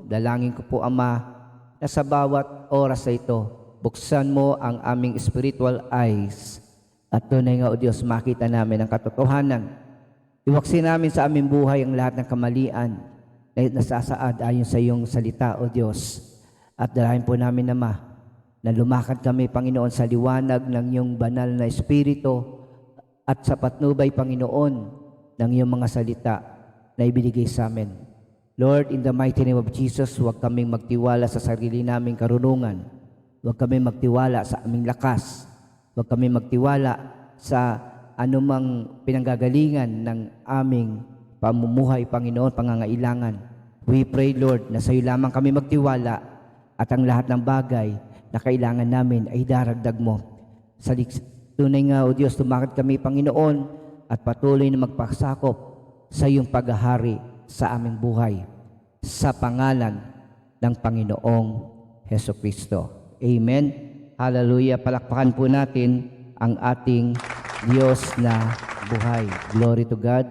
Dalangin ko po, Ama, na sa bawat oras na ito, buksan mo ang aming spiritual eyes at tunay nga, O Diyos, makita namin ang katotohanan. Iwaksin namin sa aming buhay ang lahat ng kamalian na nasasaad ayon sa iyong salita, O Diyos. At dalahin po namin, Ama, na lumakad kami, Panginoon, sa liwanag ng iyong banal na Espiritu at sa patnubay, Panginoon, ng iyong mga salita na ibinigay sa amin. Lord, in the mighty name of Jesus, huwag kaming magtiwala sa sarili naming karunungan. Huwag kaming magtiwala sa aming lakas. Huwag kaming magtiwala sa anumang pinanggagalingan ng aming pamumuhay, Panginoon, pangangailangan. We pray, Lord, na sa iyo lamang kami magtiwala at ang lahat ng bagay na kailangan namin ay daragdag mo. Sa tunay nga, O Diyos, tumakad kami, Panginoon, at patuloy na magpasakop sa iyong paghahari sa aming buhay, sa pangalan ng Panginoong Hesukristo. Amen. Hallelujah. Palakpakan po natin ang ating Diyos na buhay. Glory to God.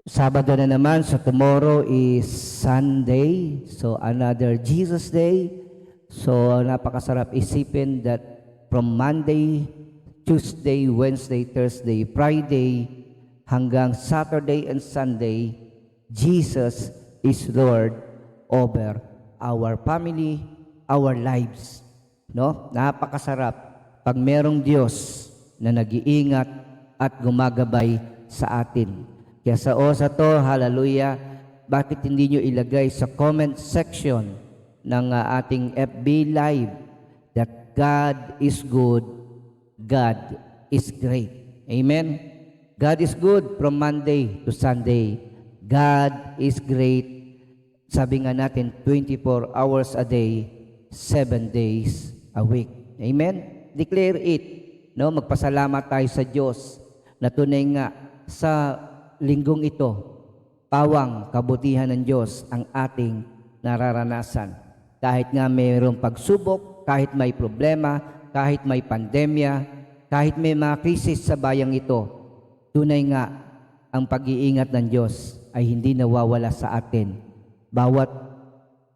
Sabado na naman, so tomorrow is Sunday. So another Jesus Day. So napakasarap isipin that from Monday, Tuesday, Wednesday, Thursday, Friday, hanggang Saturday and Sunday, Jesus is Lord over our family, our lives. No? Napakasarap pag merong Diyos na nag-iingat at gumagabay sa atin. Kaya sa to, hallelujah, bakit hindi nyo ilagay sa comment section ng ating FB Live that God is good, God is great. Amen? God is good from Monday to Sunday. God is great. Sabi nga natin, 24 hours a day, 7 days a week. Amen? Declare it. No? Magpasalamat tayo sa Diyos na tunay nga sa linggong ito, pawang kabutihan ng Diyos ang ating nararanasan. Kahit nga mayroong pagsubok, kahit may problema, kahit may pandemya, kahit may mga krisis sa bayang ito, tunay nga, ang pag-iingat ng Diyos ay hindi nawawala sa atin. Bawat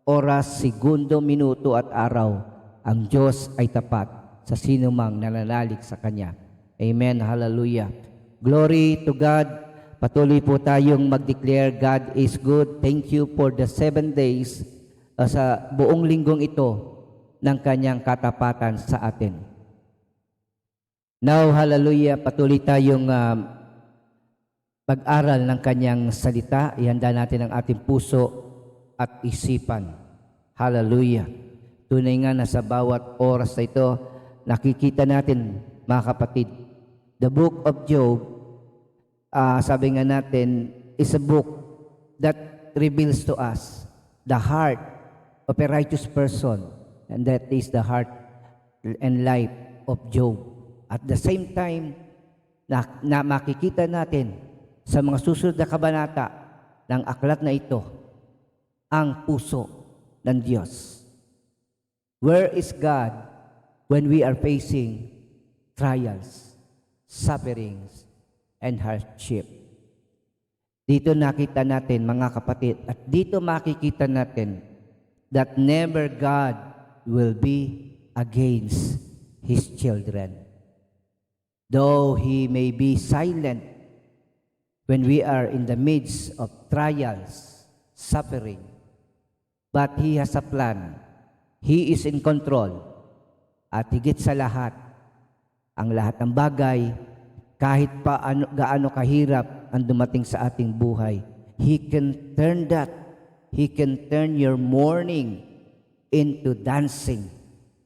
oras, segundo, minuto at araw, ang Diyos ay tapat sa sinumang nananalig sa Kanya. Amen. Hallelujah. Glory to God. Patuloy po tayong mag-declare God is good. Thank you for the 7 days sa buong linggong ito ng Kanyang katapatan sa atin. Now, hallelujah, patuloy tayong pag-aral ng Kanyang salita. Ihanda natin ang ating puso at isipan. Hallelujah. Tunay nga na sa bawat oras na ito, nakikita natin, mga kapatid, the book of Job, sabi nga natin, is a book that reveals to us the heart of a righteous person, and that is the heart and life of Job. At the same time, na makikita natin sa mga susunod na kabanata ng aklat na ito, ang puso ng Diyos. Where is God when we are facing trials, sufferings, and hardship? Dito nakita natin, mga kapatid, at dito makikita natin that never God will be against His children. Though He may be silent when we are in the midst of trials, suffering, but He has a plan. He is in control. At higit sa lahat, ang lahat ng bagay, kahit pa gaano kahirap ang dumating sa ating buhay, He can turn that. He can turn your mourning into dancing.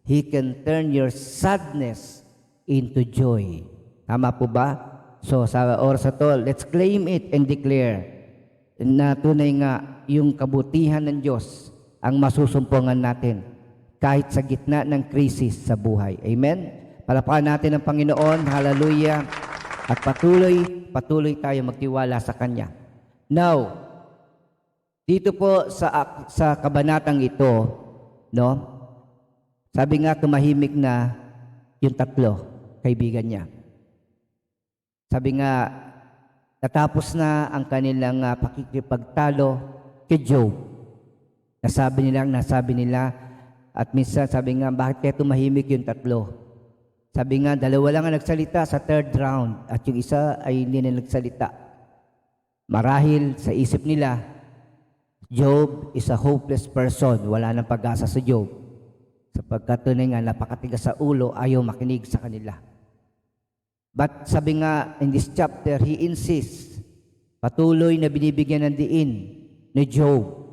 He can turn your sadness into joy. Tama po ba? So sa oras na to, let's claim it and declare na tunay nga yung kabutihan ng Diyos ang masusumpungan natin kahit sa gitna ng krisis sa buhay. Amen? Palakpakan natin ang Panginoon. Hallelujah. At patuloy tayo magtiwala sa Kanya. Now, dito po sa kabanatang ito, no? Sabi nga tumahimik na yung tatlo, kaibigan niya. Sabi nga, natapos na ang kanilang pakikipagtalo kay Job. Nasabi nila, at minsan sabi nga, bakit kaya tumahimik yung tatlo? Sabi nga, dalawa lang ang nagsalita sa third round at yung isa ay hindi na nagsalita. Marahil sa isip nila, Job is a hopeless person. Wala nang pag-asa sa Job. Sapagkat tunay nga, napakatigas sa ulo, ayaw makinig sa kanila. But sabi nga, in this chapter, he insists, patuloy na binibigyan ng diin ni Job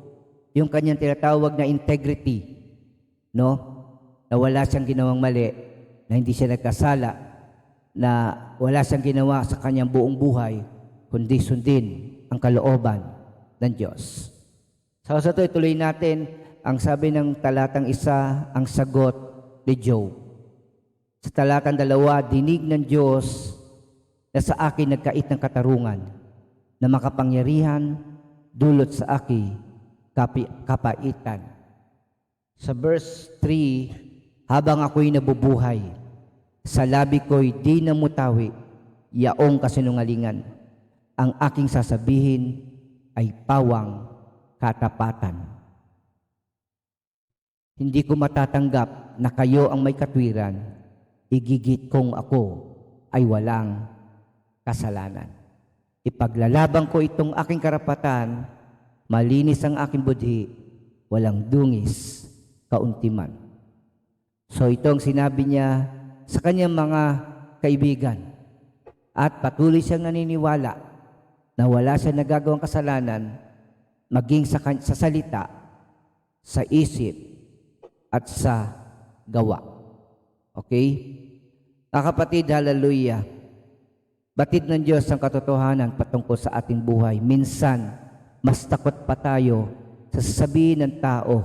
yung kanyang tinatawag na integrity, no? Na wala siyang ginawang mali, na hindi siya nagkasala, na wala siyang ginawa sa kanyang buong buhay, kundi sundin ang kalooban ng Diyos. Sa ito, ituloy natin ang sabi ng talatang 1, ang sagot ni Job. Sa talatang 2, dinig ng Diyos na sa akin nagkait ng katarungan, na makapangyarihan dulot sa akin kapaitan. Sa verse 3, habang ako'y nabubuhay, sa labi ko'y di namutawi, yaong kasinungalingan. Ang aking sasabihin ay pawang katapatan. Hindi ko matatanggap na kayo ang may katwiran, igigit kong ako ay walang kasalanan. Ipaglalaban ko itong aking karapatan, malinis ang aking budhi, walang dungis, kauntiman. So itong sinabi niya sa kanyang mga kaibigan, at patuloy siyang naniniwala na wala siyang nagagawang kasalanan, maging sa salita, sa isip, at sa gawa. Okay? Mga kapatid, hallelujah. Batid ng Diyos ang katotohanan patungkol sa ating buhay. Minsan, mas takot pa tayo sa sasabihin ng tao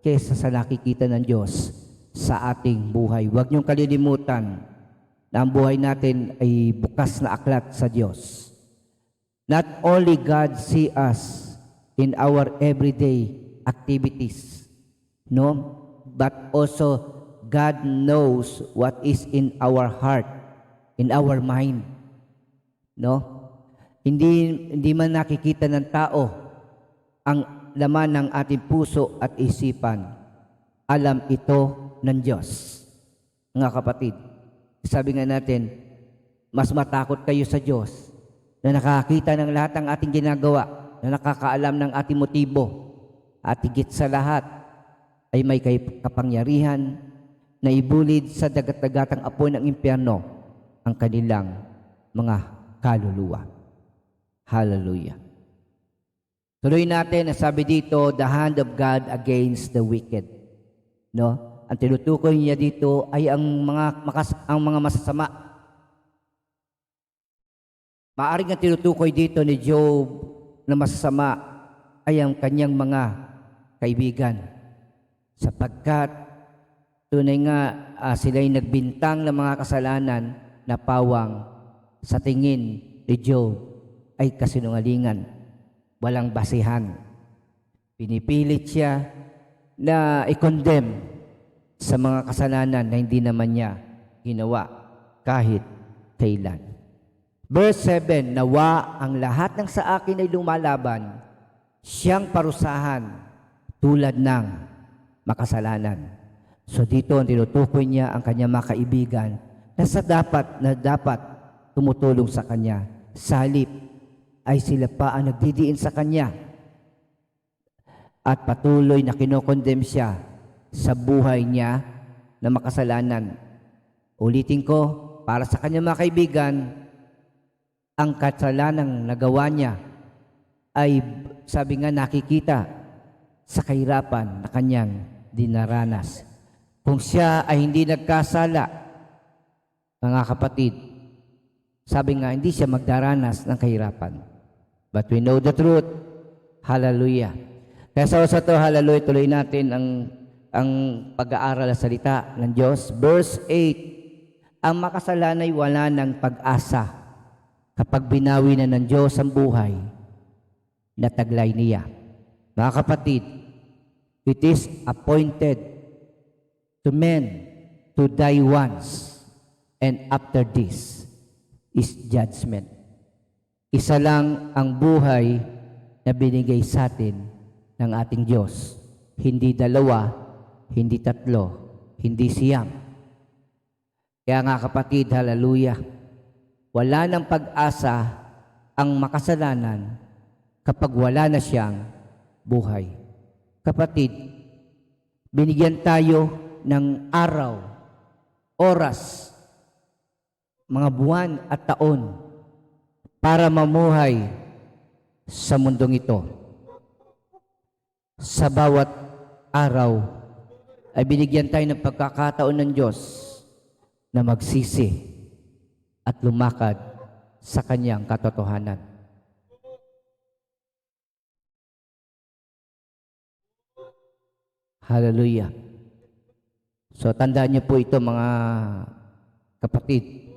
kaysa sa nakikita ng Diyos sa ating buhay. Huwag niyong kalilimutan na ang buhay natin ay bukas na aklat sa Diyos. Not only God see us in our everyday activities, no? But also God knows what is in our heart, in our mind, no? Hindi man nakikita ng tao ang laman ng ating puso at isipan. Alam ito ng Diyos. Mga kapatid, sabi nga natin, mas matakot kayo sa Diyos na nakakita ng lahat ng ating ginagawa, na nakakaalam ng ating motibo, at higit sa lahat ay may kapangyarihan na ibulid sa dagat-dagatang apoy ng impyerno ang kanilang mga kaluluwa. Hallelujah. Tuloy natin, sabi dito, the hand of God against the wicked. No? Ang tinutukoy niya dito ay ang mga masasama. Maaring ang tinutukoy dito ni Job na masasama ay ang kanyang mga kaibigan. Sapagkat tunay nga sila'y nagbintang ng mga kasalanan na pawang sa tingin ni Job ay kasinungalingan, walang basihan. Pinipilit siya na i-condemn sa mga kasalanan na hindi naman niya ginawa kahit kailan. Verse 7, nawa ang lahat ng sa akin ay lumalaban, siyang parusahan tulad ng makasalanan. So dito ang tinutukoy niya ang kanyang mga kaibigan na dapat tumutulong sa kanya. Sa halip ay sila pa ang nagdidiin sa kanya at patuloy na kinokondem siya sa buhay niya na makasalanan. Ulitin ko, para sa kanyang mga kaibigan, ang kasalanang nagawa niya ay, sabi nga, nakikita sa kahirapan na kanyang dinaranas. Kung siya ay hindi nagkasala, mga kapatid, sabi nga, hindi siya magdaranas ng kahirapan. But we know the truth. Hallelujah. Kaya sa ito, hallelujah, tuloy natin ang pag-aaral sa salita ng Diyos. Verse 8, ang makasalan ay wala ng pag-asa kapag binawi na ng Diyos ang buhay na taglay niya. Mga kapatid, it is appointed to men to die once, and after this is judgment. Isa lang ang buhay na binigay sa atin ng ating Diyos. hindi dalawa, hindi tatlo, hindi siyam. Kaya nga kapatid, hallelujah, wala ng pag-asa ang makasalanan kapag wala na siyang buhay. Kapatid, binigyan tayo ng araw, oras, mga buwan at taon para mamuhay sa mundong ito. Sa bawat araw ay binigyan tayo ng pagkakataon ng Diyos na magsisi at lumakad sa kanyang katotohanan. Hallelujah. So tandaan niyo po ito mga kapatid.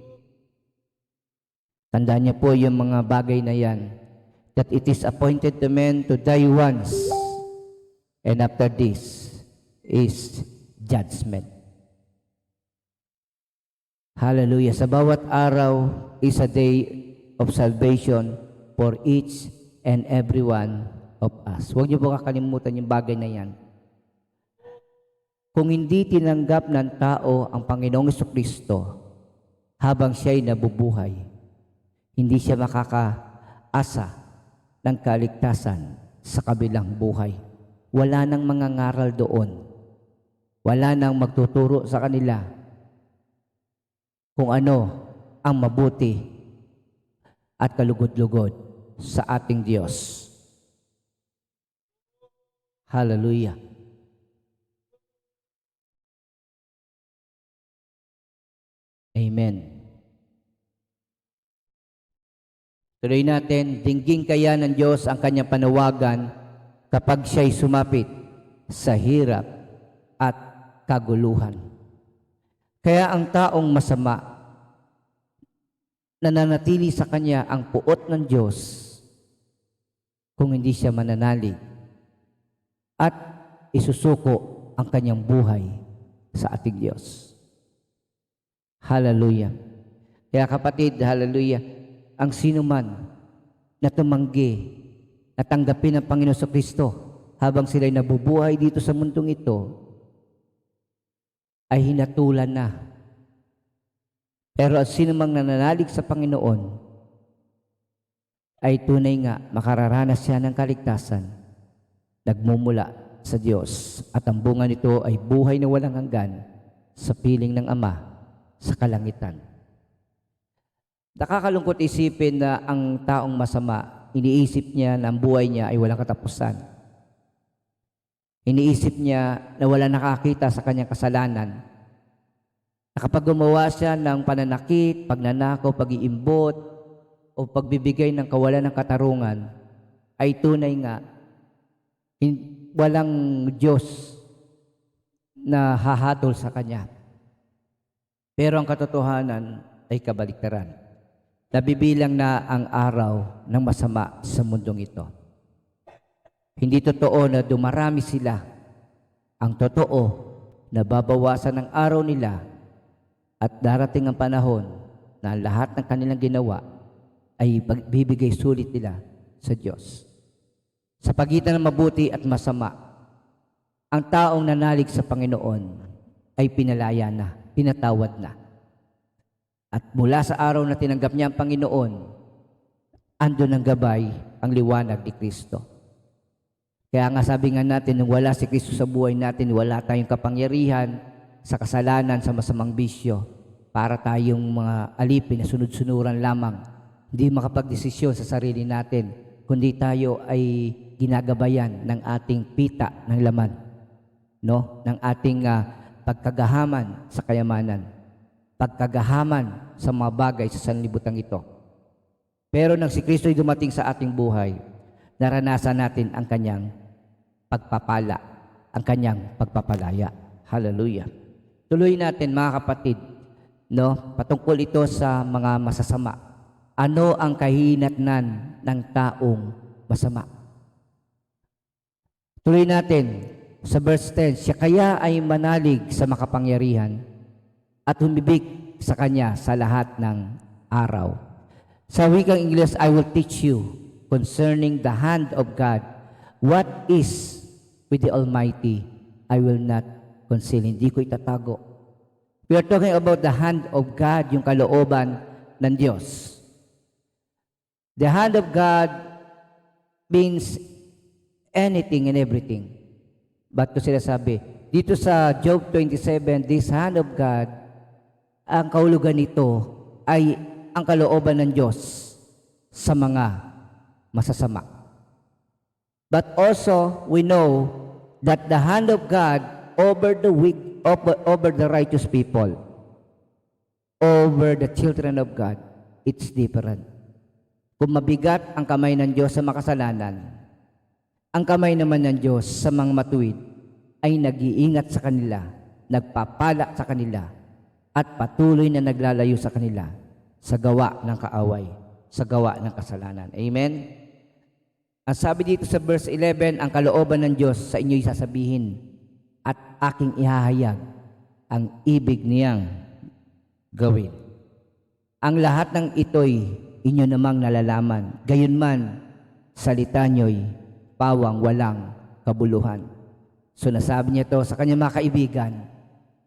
Tandaan niyo po yung mga bagay na yan. That it is appointed to men to die once, and after this is judgment. Hallelujah. Sa bawat araw is a day of salvation for each and every one of us. Huwag niyo po kakalimutan yung bagay na yan. Kung hindi tinanggap ng tao ang Panginoong Jesucristo habang siya'y nabubuhay, hindi siya makakaasa ng kaligtasan sa kabilang buhay. Wala nang mangangaral doon. Wala nang magtuturo sa kanila kung ano ang mabuti at kalugod-lugod sa ating Diyos. Hallelujah. Amen. Tuloy natin, dinggin kaya ng Diyos ang kanyang panawagan kapag siya'y sumapit sa hirap at kaguluhan. Kaya ang taong masama, nananatili sa kanya ang puot ng Diyos kung hindi siya mananalig at isusuko ang kanyang buhay sa ating Diyos. Hallelujah. Kaya kapatid, hallelujah, ang sino man na tumanggi, na tanggapin ang Panginoon sa Kristo habang sila'y nabubuhay dito sa mundong ito, ay hinatulan na. Pero at sino mang nananalig sa Panginoon, ay tunay nga makararanas siya ng kaligtasan, nagmumula sa Diyos, at ang bunga nito ay buhay na walang hanggan sa piling ng Ama sa kalangitan. Nakakalungkot isipin na ang taong masama, iniisip niya na ang buhay niya ay walang katapusan. Iniisip niya na wala nakakita sa kanyang kasalanan. Na kapag gumawa siya ng pananakit, pagnanakaw, pag-iimbot, o pagbibigay ng kawalan ng katarungan, ay tunay nga, walang Diyos na hahatol sa kanya. Pero ang katotohanan ay kabaliktaran. Nabibilang na ang araw ng masama sa mundong ito. Hindi totoo na dumarami sila. Ang totoo na babawasan ang araw nila at darating ang panahon na lahat ng kanilang ginawa ay bibigay sulit nila sa Diyos. Sa pagitan ng mabuti at masama, ang taong nanalig sa Panginoon ay pinalaya na, pinatawad na. At mula sa araw na tinanggap niya ang Panginoon, andun ang gabay, ang liwanag ni Kristo. Kaya nga sabi nga natin, nung wala si Kristo sa buhay natin, wala tayong kapangyarihan sa kasalanan, sa masamang bisyo, para tayong mga alipin na sunod-sunuran lamang, hindi makapagdesisyon sa sarili natin, kundi tayo ay ginagabayan ng ating pita ng laman, no? Ng ating pagkagahaman sa kayamanan, pagkagahaman sa mga bagay sa sanlibutan ito. Pero nang si Kristo ay dumating sa ating buhay, naranasan natin ang kanyang pagpapala, ang kanyang pagpapalaya. Hallelujah. Tuloy natin mga kapatid, no? Patungkol ito sa mga masasama. Ano ang kahinatnan ng taong masama? Tuloy natin sa verse 10, siya kaya ay manalig sa makapangyarihan at humibig sa kanya sa lahat ng araw. Sa wikang Ingles, I will teach you concerning the hand of God what is with the Almighty, I will not conceal. Hindi ko itatago. We are talking about the hand of God, yung kalooban ng Diyos. The hand of God means anything and everything. Ba't ko sila sabi? Dito sa Job 27, this hand of God, ang kahulugan nito ay ang kalooban ng Diyos sa mga masasama. But also, we know that the hand of God over the weak, over the righteous people, over the children of God, it's different. Kung mabigat ang kamay ng Diyos sa makasalanan, ang kamay naman ng Diyos sa mga matuwid ay nag-iingat sa kanila, nagpapala sa kanila, at patuloy na naglalayo sa kanila sa gawa ng kaaway, sa gawa ng kasalanan. Amen? Ang sabi dito sa verse 11, ang kalooban ng Diyos sa inyo'y sasabihin at aking ihahayag ang ibig niyang gawin. Ang lahat ng ito'y inyo namang nalalaman. Gayunman, salita niyo'y pawang walang kabuluhan. So nasabi niya to sa kanyang mga kaibigan,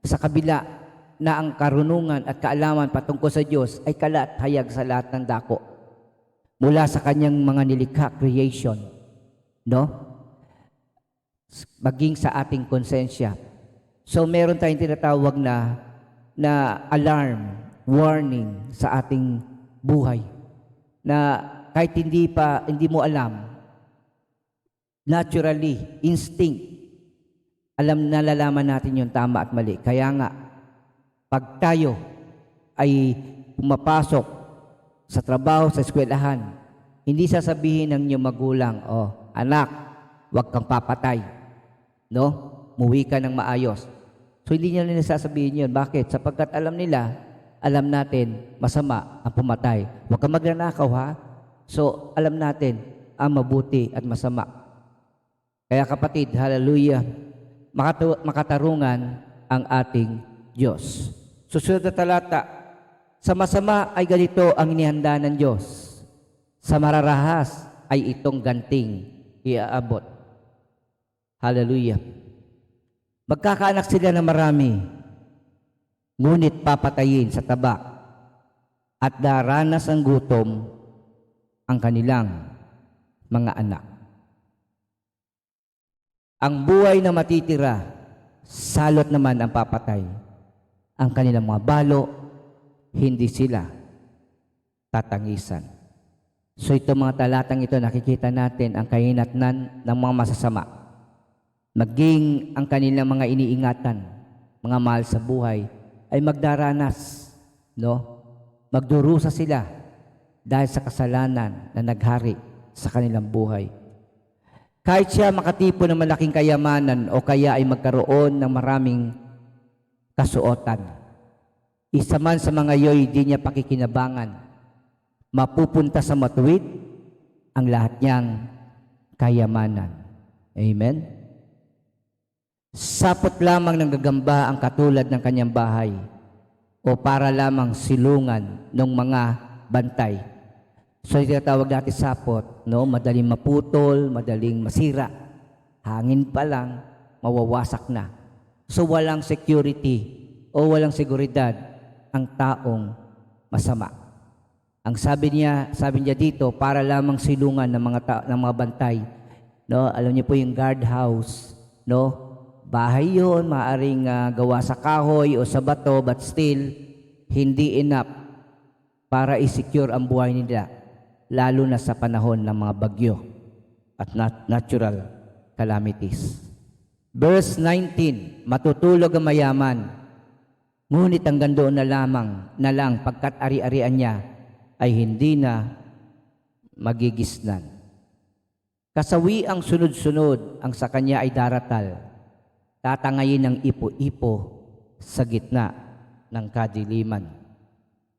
sa kabila na ang karunungan at kaalaman patungkol sa Diyos ay kalat hayag sa lahat ng dako. Mula sa kanyang mga nilikha, creation, no? Maging sa ating konsensya. So meron tayong tinatawag na alarm, warning sa ating buhay. Na kahit hindi mo alam, naturally, instinct, nalalaman natin yung tama at mali. Kaya nga, pag tayo ay pumapasok sa trabaho, sa eskwelahan, hindi sasabihin ng inyong magulang, anak, huwag kang papatay. No? Muwi ka ng maayos. So, hindi nila sasabihin yun. Bakit? Sapagkat alam natin, masama ang pumatay. Huwag kang magnanakaw, ha? So, alam natin ang mabuti at masama. Kaya kapatid, hallelujah, makatarungan ang ating Diyos. Susunod na talata, sa masama ay ganito ang inihanda ng Diyos. Sa mararahas ay itong ganting iaabot. Hallelujah. Magkakaanak sila ng marami, ngunit papatayin sa tabak at daranas ang gutom ang kanilang mga anak. Ang buhay na matitira, salot naman ang papatay. Ang kanilang mga balo, hindi sila tatangisan. So ito mga talatang ito, nakikita natin ang kahinatnan ng mga masasama. Maging ang kanilang mga iniingatan, mga mahal sa buhay, ay magdaranas, no? Magdurusa sila dahil sa kasalanan na naghari sa kanilang buhay. Kahit siya makatipo ng malaking kayamanan o kaya ay magkaroon ng maraming kasuotan, isa man sa mga yo'y di niya pakikinabangan, mapupunta sa matuwid ang lahat niyang kayamanan. Amen? Sapot lamang ng gagamba ang katulad ng kanyang bahay o para lamang silungan ng mga bantay. So, tinatawag natin sapot, no? Madaling maputol, madaling masira. Hangin pa lang, mawawasak na. So, walang security o walang seguridad ang taong masama. Ang sabi niya dito, para lamang silungan ng mga bantay. No? Alam niyo po yung guardhouse, no? Bahay yun, maaaring gawa sa kahoy o sa bato, but still, hindi enough para i-secure ang buhay nila, lalo na sa panahon ng mga bagyo at natural calamities. Verse 19, matutulog ang mayaman, ngunit hanggang doon na lang pagkat ari-arian niya ay hindi na magigisnan. Kasawi ang sunod-sunod, ang sa kanya ay daratal, tatangayin ng ipo-ipo sa gitna ng kadiliman.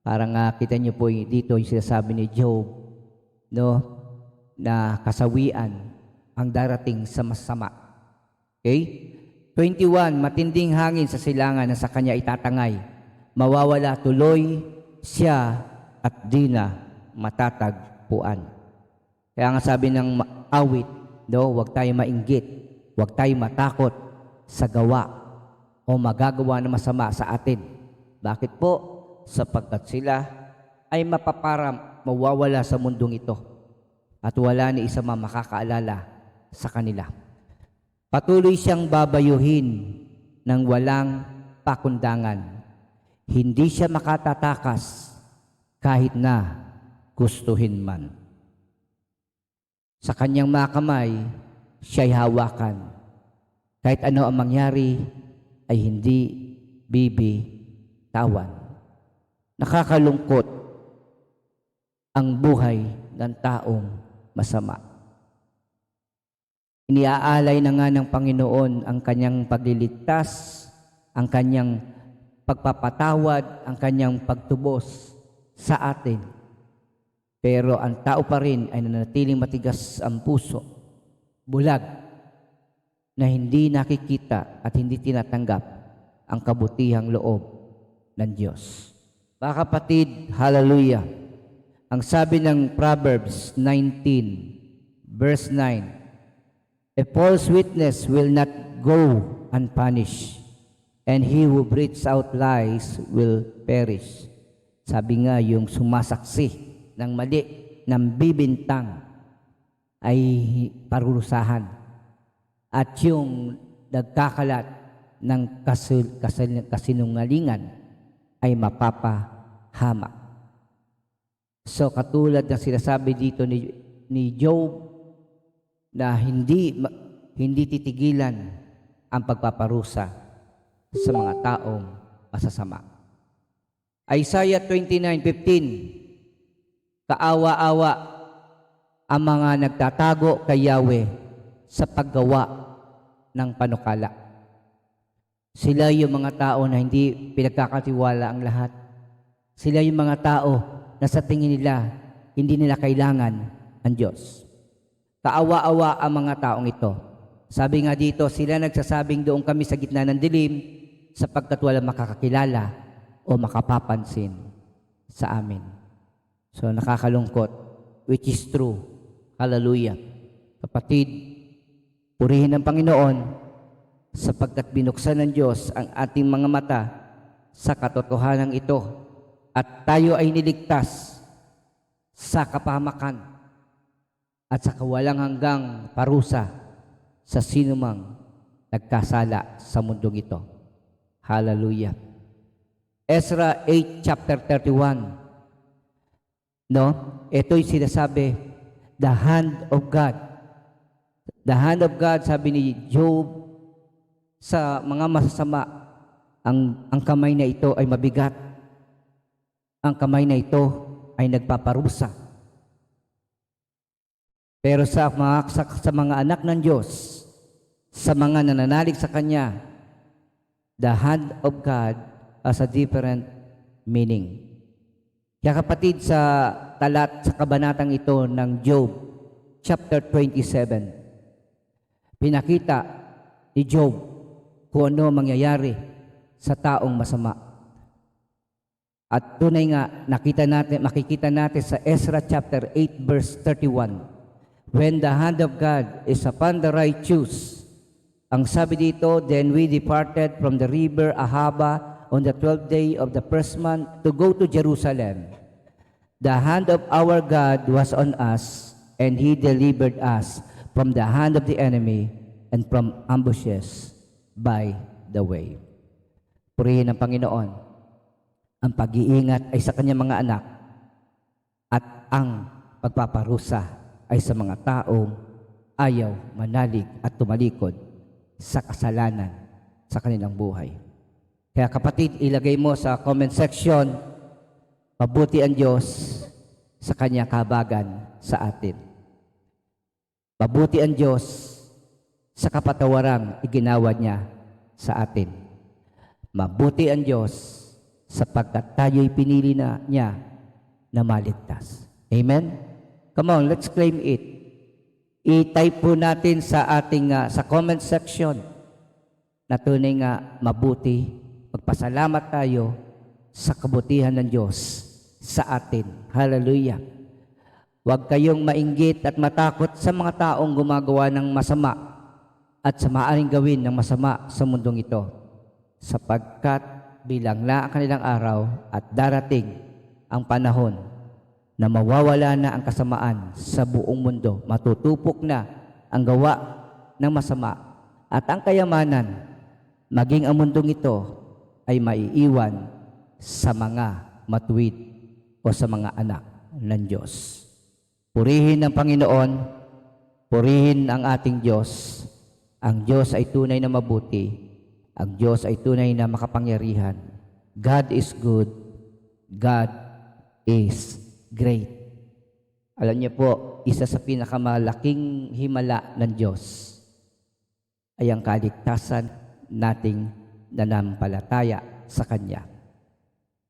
Parang kita niyo po dito yung sinasabi ni Job, no, na kasawian ang darating sa masama. Okay? 21, matinding hangin sa silangan na sa kanya itatangay. Mawawala tuloy siya at di na matatagpuan. Kaya nga sabi ng awit, no, huwag tayo mainggit Huwag tayong matakot sa gawa o magagawa ng masama sa atin. Bakit po? Sapagkat sila ay mawawala sa mundong ito at wala ni isa man makakaalala sa kanila. Patuloy siyang babayuhin ng walang pakundangan. Hindi siya makatatakas kahit na gustuhin man. Sa kanyang mga kamay, siya'y hawakan. Kahit ano ang mangyari, ay hindi bibitawan. Nakakalungkot ang buhay ng taong masama. Iniaalay na nga ng Panginoon ang kanyang pagliligtas, ang kanyang pagpapatawad, ang kanyang pagtubos sa atin. Pero ang tao pa rin ay nanatiling matigas ang puso, bulag, na hindi nakikita at hindi tinatanggap ang kabutihang loob ng Diyos. Mga kapatid, hallelujah. Ang sabi ng Proverbs 19, verse 9, a false witness will not go unpunished, and he who breathes out lies will perish. Sabi nga, yung sumasaksi ng mali, ng bibintang, ay parurusahan. At yung nagkakalat ng kasinungalingan ay mapapahamak. So katulad ng sinasabi dito ni Job, na hindi titigilan ang pagpaparusa sa mga taong masasama. Isaiah 29:15, kaawa-awa ang mga nagtatago kay Yahweh sa paggawa ng panukala. Sila yung mga tao na hindi pinagkakatiwala ang lahat. Sila yung mga tao na sa tingin nila, hindi nila kailangan ang Diyos. Kaawa-awa ang mga taong ito. Sabi nga dito, sila nagsasabing doon kami sa gitna ng dilim sapagkat walang makakakilala o makapapansin sa amin. So nakakalungkot, which is true. Hallelujah. Kapatid, purihin ang Panginoon sapagkat binuksan ng Diyos ang ating mga mata sa katotohanan ito at tayo ay niligtas sa kapahamakan at sa kawalang hanggang parusa sa sinumang nagkasala sa mundong ito. Hallelujah. Ezra 8 chapter 31. Ito'y sinasabi, the hand of God. The hand of God, sabi ni Job, sa mga masasama, ang kamay na ito ay mabigat. Ang kamay na ito ay nagpaparusa. Pero sa mga anak ng Diyos, sa mga nananalig sa Kanya, the hand of God has a different meaning. Kaya kapatid, sa kabanatang ito ng Job, chapter 27, pinakita ni Job kung ano mangyayari sa taong masama. At tunay nga, makikita natin sa Ezra chapter 8, verse 31, when the hand of God is upon the righteous, ang sabi dito, then we departed from the river Ahava on the 12th day of the first month to go to Jerusalem. The hand of our God was on us, and He delivered us from the hand of the enemy and from ambushes by the way. Purihin ang Panginoon. Ang pag-iingat ay sa Kanyang mga anak at ang pagpaparusa ay sa mga taong ayaw manalig at tumalikod sa kasalanan sa kanilang buhay. Kaya kapatid, ilagay mo sa comment section, mabuti ang Diyos sa Kanyang kahabagan sa atin. Mabuti ang Diyos sa kapatawarang iginawa Niya sa atin. Mabuti ang Diyos sapagkat tayo'y pinili na Niya na maligtas. Amen? Come on, let's claim it. I-type po natin sa ating sa comment section na tunay nga mabuti. Magpasalamat tayo sa kabutihan ng Diyos sa atin. Hallelujah. Huwag kayong mainggit at matakot sa mga taong gumagawa ng masama. at sa maaaring gawin ng masama sa mundong ito, sapagkat bilang na ang kanilang araw at darating ang panahon na mawawala na ang kasamaan sa buong mundo, matutupok na ang gawa ng masama at ang kayamanan, maging ang mundong ito ay maiiwan sa mga matuwid o sa mga anak ng Diyos. Purihin ang Panginoon, purihin ang ating Diyos. Ang Diyos ay tunay na mabuti. Ang Diyos ay tunay na makapangyarihan. God is good. God is great. Alam niyo po, isa sa pinakamalaking himala ng Diyos ay ang kaligtasan nating nanampalataya sa Kanya.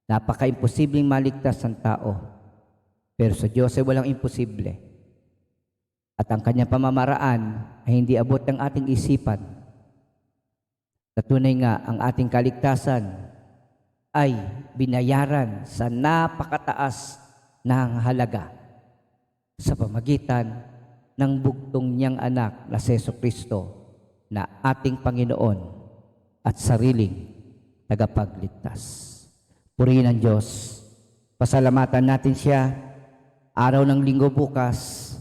Napaka-imposibleng maligtas ang tao, pero sa Diyos ay walang imposible. At ang Kanyang pamamaraan ay hindi abot ng ating isipan. Sa tunay nga, ang ating kaligtasan ay binayaran sa napakataas ng halaga sa pamagitan ng bugtong niyang anak na si Jesucristo na ating Panginoon at sariling tagapagligtas. Purihin ang Diyos. Pasalamatan natin siya. Araw ng linggo bukas,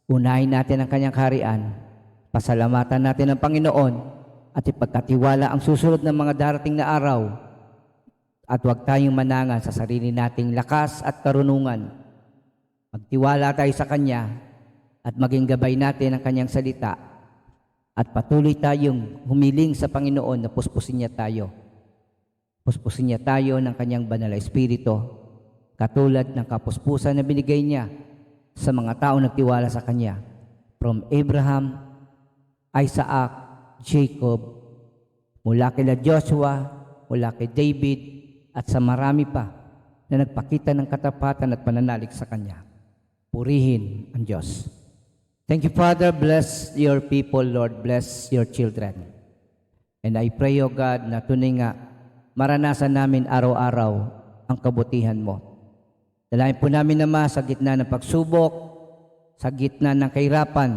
unahin natin ang Kanyang kaharian. Pasalamatan natin ang Panginoon at ipagkatiwala ang susunod ng mga darating na araw. At huwag tayong manangan sa sarili nating lakas at karunungan. Magtiwala tayo sa Kanya at maging gabay natin ang Kanyang salita. At patuloy tayong humiling sa Panginoon na puspusin niya tayo. Puspusin niya tayo ng Kanyang banal na Espiritu, katulad ng kapuspusan na binigay niya sa mga taong nagtiwala sa Kanya. From Abraham, Isaac, Jacob, mula kila Joshua, mula kay David, at sa marami pa na nagpakita ng katapatan at pananalig sa Kanya. Purihin ang Diyos. Thank you, Father. Bless your people, Lord. Bless your children. And I pray, O God, na tunay nga maranasan namin araw-araw ang kabutihan mo. Dalayan po namin naman sa gitna ng pagsubok, sa gitna ng kahirapan,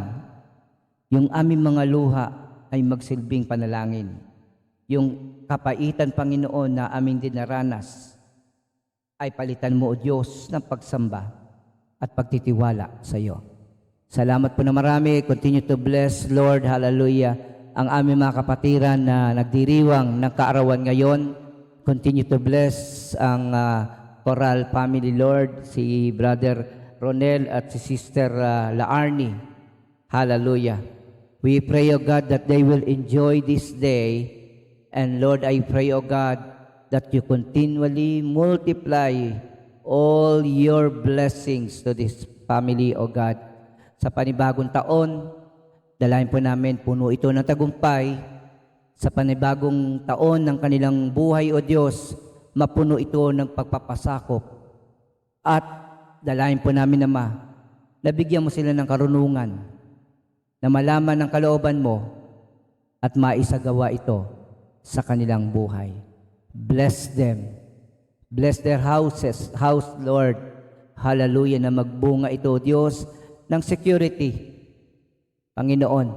yung aming mga luha ay magsilbing panalangin. Yung kapaitan, Panginoon, na aming dinaranas ay palitan mo, O Diyos, ng pagsamba at pagtitiwala sa iyo. Salamat po na marami. Continue to bless, Lord, hallelujah, ang aming mga kapatiran na nagdiriwang ng kaarawan ngayon. Continue to bless ang Coral family, Lord, si Brother Ronel at si Sister Laarni. Hallelujah. We pray, O God, that they will enjoy this day. And Lord, I pray, O God, that you continually multiply all your blessings to this family, O God. Sa panibagong taon, dalayan po namin puno ito ng tagumpay. Sa panibagong taon ng kanilang buhay, O Diyos, mapuno ito ng pagpapasakop. At dalayan po namin, Ama, nabigyan mo sila ng karunungan na malaman ng kalooban mo at maisagawa ito sa kanilang buhay. Bless them. Bless their house, Lord. Hallelujah, na magbunga ito, Diyos, ng security. Panginoon,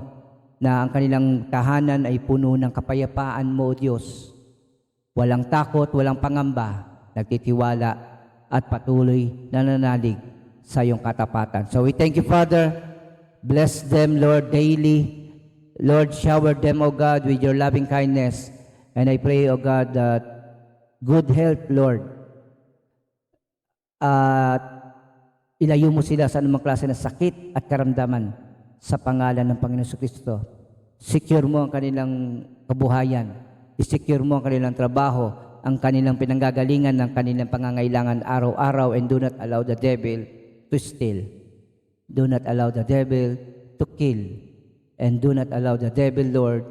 na ang kanilang tahanan ay puno ng kapayapaan mo, Diyos. Walang takot, walang pangamba, nagtitiwala at patuloy na nananalig sa iyong katapatan. So we thank you, Father. Bless them, Lord, daily. Lord, shower them, O God, with your loving kindness. And I pray, O God, that good health, Lord. At ilayo mo sila sa anumang klase ng sakit at karamdaman sa pangalan ng Panginoon Kristo. Secure mo ang kanilang kabuhayan. I-secure mo ang kanilang trabaho, ang kanilang pinanggagalingan, ng kanilang pangangailangan araw-araw, and do not allow the devil to steal. Do not allow the devil to kill. And do not allow the devil, Lord,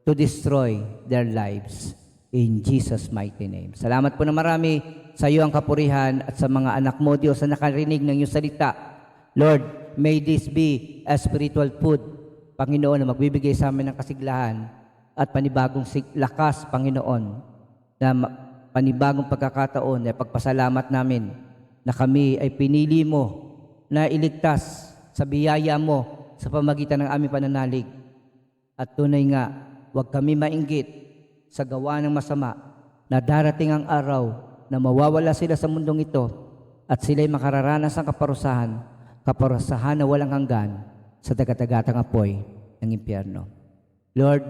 to destroy their lives. In Jesus' mighty name. Salamat po na marami sa iyo ang kapurihan at sa mga anak mo, Diyos, na nakarinig ng iyong salita. Lord, may this be a spiritual food, Panginoon, na magbibigay sa amin ng kasiglahan at panibagong lakas, Panginoon, na panibagong pagkakataon na pagpasalamat namin na kami ay pinili mo na iligtas sa biyaya mo sa pamagitan ng aming pananalig. At tunay nga, huwag kami mainggit sa gawa ng masama na darating ang araw na mawawala sila sa mundong ito at sila'y makararanas ng kaparusahan na walang hanggan sa dagat-dagatang apoy ng impyerno. Lord,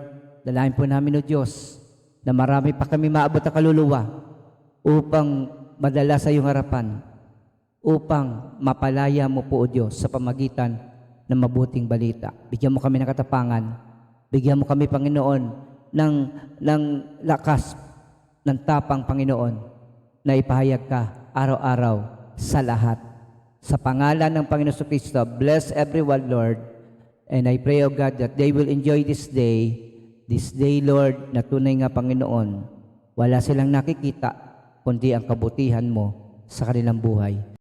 dalahin po namin, O Diyos, na marami pa kami maabot na kaluluwa upang madala sa iyong harapan, upang mapalaya mo po, O Diyos, sa pamagitan ng mabuting balita. Bigyan mo kami ng katapangan, bigyan mo kami, Panginoon, ng lakas, ng tapang, Panginoon, na ipahayag ka araw-araw sa lahat. Sa pangalan ng Panginoon Kristo, bless everyone, Lord. And I pray, O God, that they will enjoy this day, Lord, na tunay nga, Panginoon, wala silang nakikita, kundi ang kabutihan mo sa kanilang buhay.